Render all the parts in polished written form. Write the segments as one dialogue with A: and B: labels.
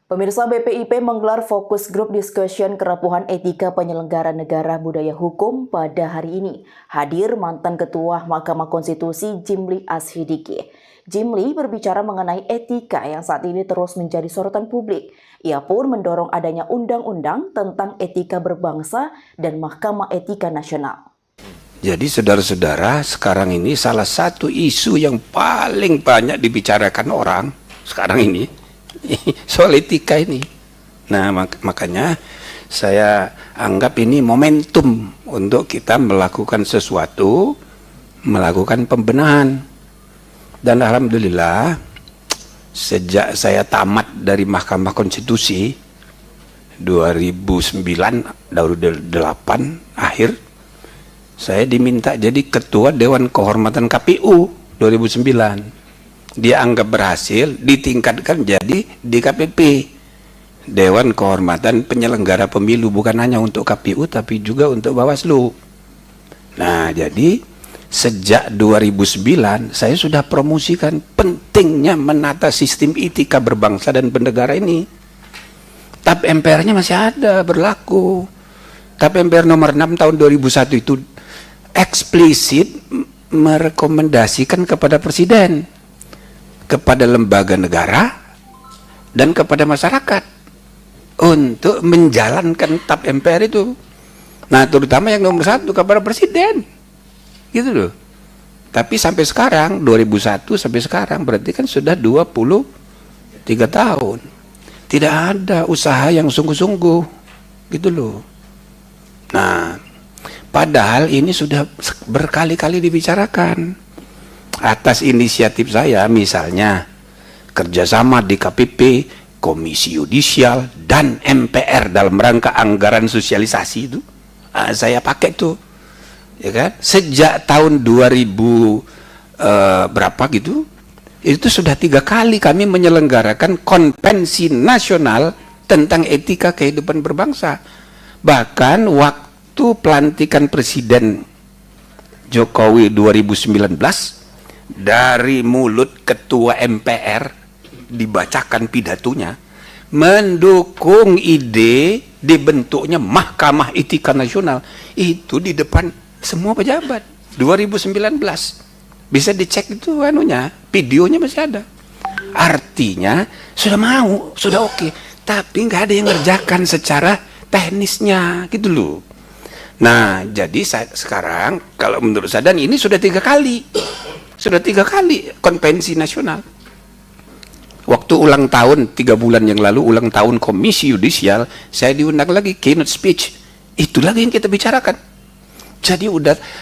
A: Pemirsa, BPIP menggelar fokus group discussion kerapuhan etika penyelenggara negara budaya hukum pada hari ini. Hadir mantan Ketua Mahkamah Konstitusi Jimli Ashidiki. Jimli berbicara mengenai etika yang saat ini terus menjadi sorotan publik. Ia pun mendorong adanya undang-undang tentang etika berbangsa dan Mahkamah Etika Nasional.
B: Jadi saudara-saudara, sekarang ini salah satu isu yang paling banyak dibicarakan orang sekarang ini soal etika ini. Nah, makanya saya anggap ini momentum untuk kita melakukan sesuatu, melakukan pembenahan. Dan alhamdulillah, sejak saya tamat dari Mahkamah Konstitusi 2009, 2008 akhir, saya diminta jadi Ketua Dewan Kehormatan KPU 2009. Dia anggap berhasil, ditingkatkan jadi DKPP, Dewan Kehormatan Penyelenggara Pemilu, bukan hanya untuk KPU tapi juga untuk Bawaslu. Nah, jadi sejak 2009 saya sudah promosikan pentingnya menata sistem etika berbangsa dan bernegara ini. TAP MPR-nya masih ada berlaku. TAP MPR nomor 6 tahun 2001 itu eksplisit merekomendasikan kepada Presiden, kepada lembaga negara, dan kepada masyarakat untuk menjalankan TAP MPR itu. Nah, terutama yang nomor 1 kepada Presiden, gitu loh. Tapi sampai sekarang 2001 sampai sekarang berarti kan sudah 23 tahun tidak ada usaha yang sungguh-sungguh, gitu loh. Nah, padahal ini sudah berkali-kali dibicarakan atas inisiatif saya, misalnya kerjasama DKPP, Komisi Yudisial, dan MPR dalam rangka anggaran sosialisasi itu. Saya pakai tuh, ya kan? Sejak tahun 2000 berapa gitu, itu sudah 3 kali kami menyelenggarakan konvensi nasional tentang etika kehidupan berbangsa. Bahkan waktu pelantikan Presiden Jokowi 2019, dari mulut Ketua MPR dibacakan pidatonya mendukung ide dibentuknya Mahkamah Etika Nasional. Itu di depan semua pejabat 2019. Bisa dicek itu anunya, videonya masih ada. Artinya sudah mau, sudah oke, tapi nggak ada yang ngerjakan secara teknisnya, gitu loh. Nah, jadi sekarang kalau menurut saya, dan ini sudah 3 kali. Sudah 3 kali konvensi nasional. Waktu ulang tahun 3 bulan yang lalu, ulang tahun Komisi Yudisial, saya diundang lagi keynote speech. Itu lagi yang kita bicarakan. Jadi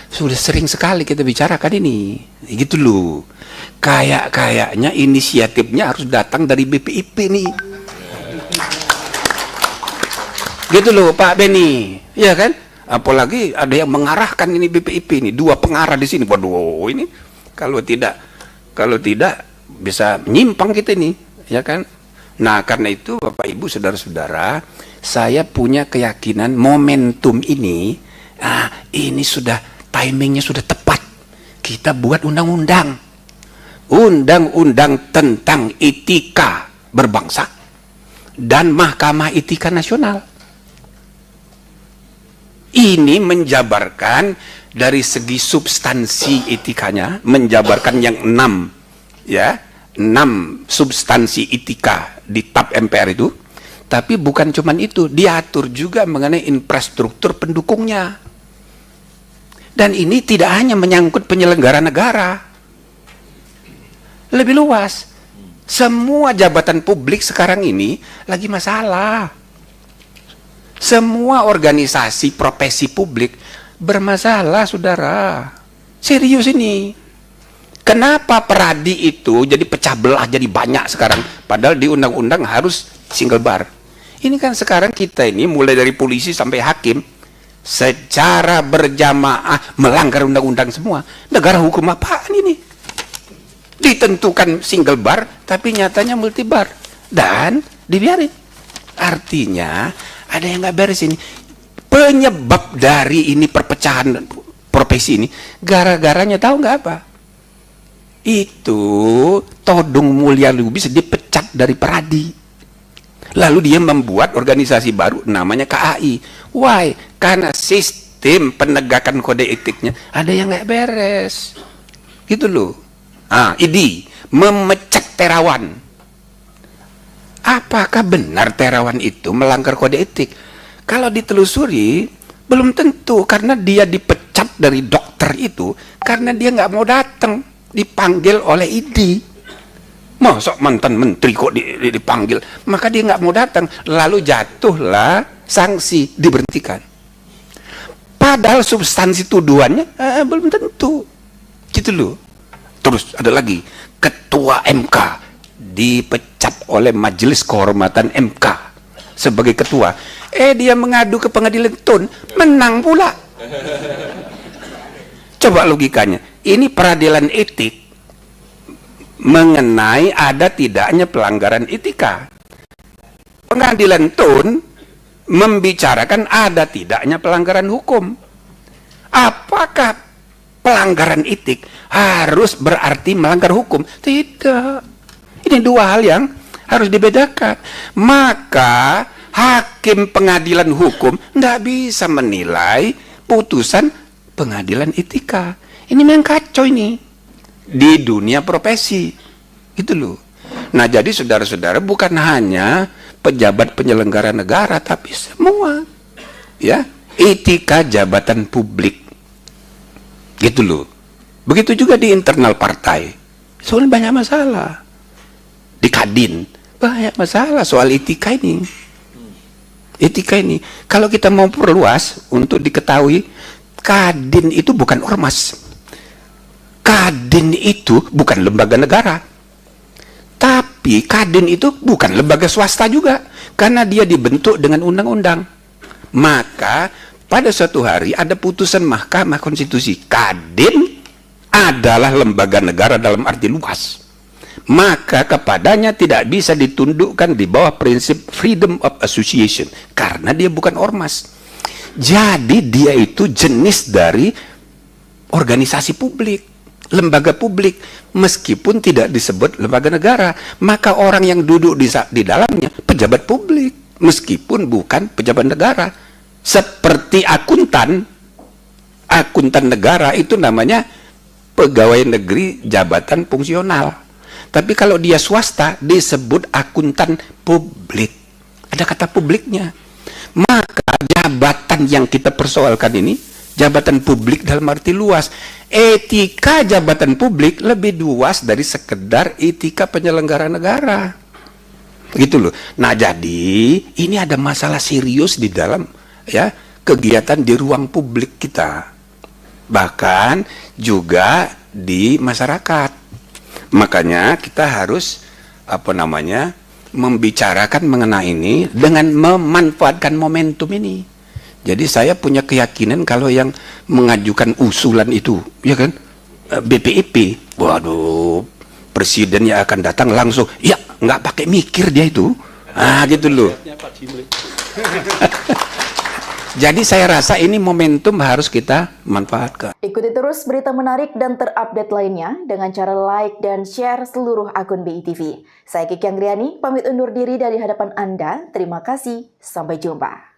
B: sudah sering sekali kita bicarakan ini, gitu loh. Kayaknya inisiatifnya harus datang dari BPIP nih, gitu loh Pak Beni, ya kan? Apalagi ada yang mengarahkan ini BPIP ini, 2 pengarah di sini. Waduh, ini kalau tidak bisa menyimpang kita ini, ya kan? Nah, karena itu Bapak Ibu saudara-saudara, saya punya keyakinan momentum ini, ini sudah timingnya sudah tepat. Kita buat undang-undang tentang etika berbangsa dan Mahkamah Etika Nasional. Ini menjabarkan dari segi substansi etikanya, menjabarkan yang 6 substansi etika di TAP MPR itu. Tapi bukan cuma itu, diatur juga mengenai infrastruktur pendukungnya. Dan ini tidak hanya menyangkut penyelenggara negara, lebih luas. Semua jabatan publik sekarang ini lagi masalah. Semua organisasi profesi publik bermasalah, saudara. Serius ini. Kenapa peradi itu jadi pecah belah, jadi banyak sekarang? Padahal di undang-undang harus single bar. Ini kan sekarang kita ini mulai dari polisi sampai hakim secara berjamaah melanggar undang-undang semua. Negara hukum apaan ini? Ditentukan single bar, tapi nyatanya multi bar. Dan dibiarin. Artinya ada yang nggak beres ini. Penyebab dari ini perpecahan profesi ini, gara-garanya tahu nggak apa? Itu Todung Mulya Lubis dipecat dari Peradi. Lalu dia membuat organisasi baru namanya KAI. Why? Karena sistem penegakan kode etiknya ada yang nggak beres. Gitu loh. ID, memecat Terawan. Apakah benar Terawan itu melanggar kode etik? Kalau ditelusuri, belum tentu, karena dia dipecat dari dokter itu karena dia nggak mau datang, dipanggil oleh ID. Masa mantan menteri kok dipanggil? Maka dia nggak mau datang, lalu jatuhlah sanksi, diberhentikan. Padahal substansi tuduhannya belum tentu, gitu loh. Terus ada lagi, ketua MK dipecat oleh Majelis Kehormatan MK sebagai ketua. Dia mengadu ke pengadilan Tun, menang pula. Coba logikanya, ini peradilan etik mengenai ada tidaknya pelanggaran etika. Pengadilan Tun membicarakan ada tidaknya pelanggaran hukum. Apakah pelanggaran etik harus berarti melanggar hukum? Tidak. Ini dua hal yang harus dibedakan. Maka hakim pengadilan hukum tidak bisa menilai putusan pengadilan etika. Ini memang kacau ini di dunia profesi, gitu loh. Nah, jadi saudara-saudara, bukan hanya pejabat penyelenggara negara, tapi semua, ya, etika jabatan publik, gitu loh. Begitu juga di internal partai, soalnya banyak masalah. Di Kadin banyak masalah soal etika ini. Etika ini, kalau kita mau perluas untuk diketahui, Kadin itu bukan ormas. Kadin itu bukan lembaga negara, tapi Kadin itu bukan lembaga swasta juga, karena dia dibentuk dengan undang-undang. Maka pada suatu hari ada putusan Mahkamah Konstitusi, Kadin adalah lembaga negara dalam arti luas, maka kepadanya tidak bisa ditundukkan di bawah prinsip freedom of association, karena dia bukan ormas. Jadi dia itu jenis dari organisasi publik, lembaga publik, meskipun tidak disebut lembaga negara. Maka orang yang duduk di dalamnya pejabat publik, meskipun bukan pejabat negara. Seperti akuntan negara itu namanya pegawai negeri jabatan fungsional. Tapi kalau dia swasta disebut akuntan publik, ada kata publiknya. Maka jabatan yang kita persoalkan ini jabatan publik dalam arti luas. Etika jabatan publik lebih luas dari sekedar etika penyelenggara negara, gitu loh. Nah, jadi ini ada masalah serius di dalam, ya, kegiatan di ruang publik kita, bahkan juga di masyarakat. Makanya kita harus membicarakan mengenai ini dengan memanfaatkan momentum ini. Jadi saya punya keyakinan kalau yang mengajukan usulan itu, ya kan, BPIP, waduh, presidennya akan datang langsung, ya nggak pakai mikir dia itu, gitu loh. Jadi saya rasa ini momentum harus kita manfaatkan.
A: Ikuti terus berita menarik dan terupdate lainnya dengan cara like dan share seluruh akun BITV. Saya Kiki Anggriani, pamit undur diri dari hadapan Anda. Terima kasih, sampai jumpa.